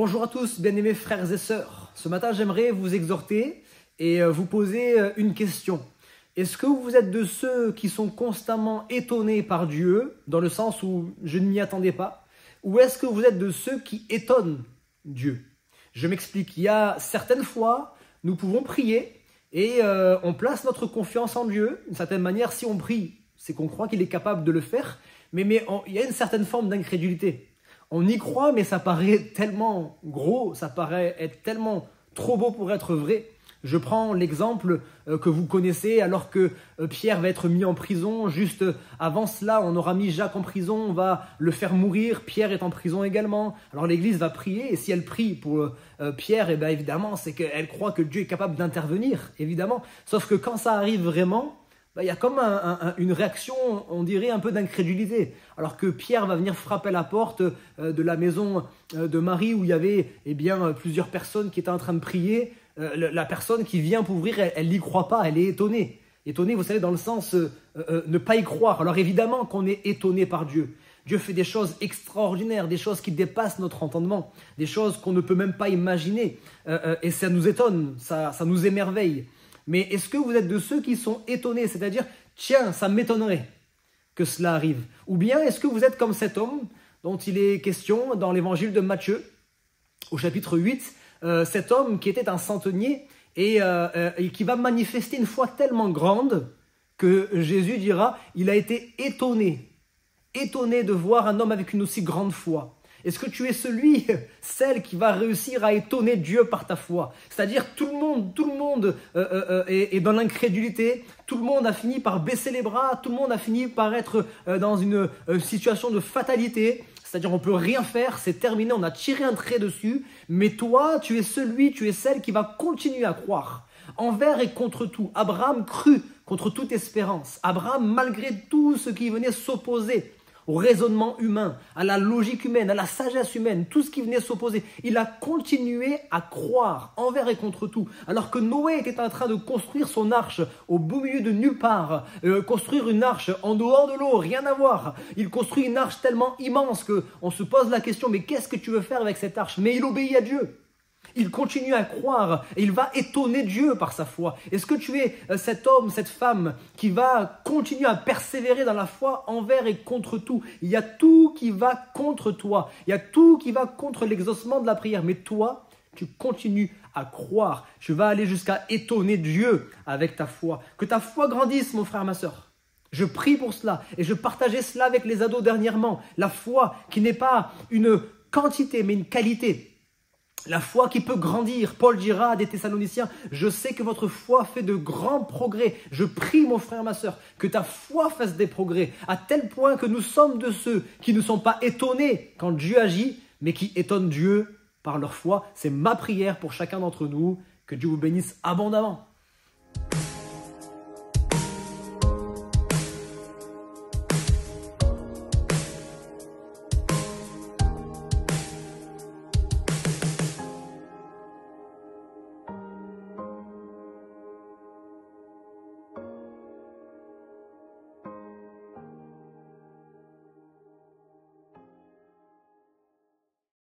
Bonjour à tous, bien-aimés frères et sœurs. Ce matin, j'aimerais vous exhorter et vous poser une question. Est-ce que vous êtes de ceux qui sont constamment étonnés par Dieu, dans le sens où je ne m'y attendais pas, ou est-ce que vous êtes de ceux qui étonnent Dieu? Je m'explique. Il y a certaines fois, nous pouvons prier et on place notre confiance en Dieu. D'une certaine manière, si on prie, c'est qu'on croit qu'il est capable de le faire, mais il y a une certaine forme d'incrédulité. On y croit, mais ça paraît tellement gros, ça paraît être tellement trop beau pour être vrai. Je prends l'exemple que vous connaissez, alors que Pierre va être mis en prison. Juste avant cela, on aura mis Jacques en prison, on va le faire mourir. Pierre est en prison également. Alors l'Église va prier, et si elle prie pour Pierre, et bien évidemment, c'est qu'elle croit que Dieu est capable d'intervenir, évidemment. Sauf que quand ça arrive vraiment, il y a comme une réaction, on dirait un peu d'incrédulité. Alors que Pierre va venir frapper à la porte de la maison de Marie, où il y avait plusieurs personnes qui étaient en train de prier. La personne qui vient pour ouvrir, elle n'y croit pas, elle est étonnée. Étonnée, vous savez, dans le sens ne pas y croire. Alors évidemment qu'on est étonné par Dieu. Dieu fait des choses extraordinaires, des choses qui dépassent notre entendement, des choses qu'on ne peut même pas imaginer. Et ça nous étonne, ça nous émerveille. Mais est-ce que vous êtes de ceux qui sont étonnés, c'est-à-dire, tiens, ça m'étonnerait que cela arrive? Ou bien est-ce que vous êtes comme cet homme dont il est question dans l'évangile de Matthieu, au chapitre 8, cet homme qui était un centenier et qui va manifester une foi tellement grande que Jésus dira, il a été étonné de voir un homme avec une aussi grande foi. Est-ce que tu es celle qui va réussir à étonner Dieu par ta foi? C'est-à-dire tout le monde est dans l'incrédulité, tout le monde a fini par baisser les bras, tout le monde a fini par être dans une situation de fatalité. C'est-à-dire on ne peut rien faire, c'est terminé, on a tiré un trait dessus. Mais toi, tu es celle qui va continuer à croire. Envers et contre tout. Abraham crut contre toute espérance. Abraham, malgré tout ce qui venait s'opposer au raisonnement humain, à la logique humaine, à la sagesse humaine, tout ce qui venait s'opposer, il a continué à croire envers et contre tout. Alors que Noé était en train de construire son arche au beau milieu de nulle part, construire une arche en dehors de l'eau, rien à voir. Il construit une arche tellement immense qu'on se pose la question, mais qu'est-ce que tu veux faire avec cette arche? Mais il obéit à Dieu. Il continue à croire et il va étonner Dieu par sa foi. Est-ce que tu es cet homme, cette femme qui va continuer à persévérer dans la foi envers et contre tout? Il y a tout qui va contre toi. Il y a tout qui va contre l'exaucement de la prière. Mais toi, tu continues à croire. Tu vas aller jusqu'à étonner Dieu avec ta foi. Que ta foi grandisse, mon frère, ma sœur. Je prie pour cela et je partageais cela avec les ados dernièrement. La foi qui n'est pas une quantité mais une qualité. La foi qui peut grandir. Paul dira à des Thessaloniciens, je sais que votre foi fait de grands progrès. Je prie, mon frère, ma sœur, que ta foi fasse des progrès, à tel point que nous sommes de ceux qui ne sont pas étonnés quand Dieu agit, mais qui étonnent Dieu par leur foi. C'est ma prière pour chacun d'entre nous. Que Dieu vous bénisse abondamment.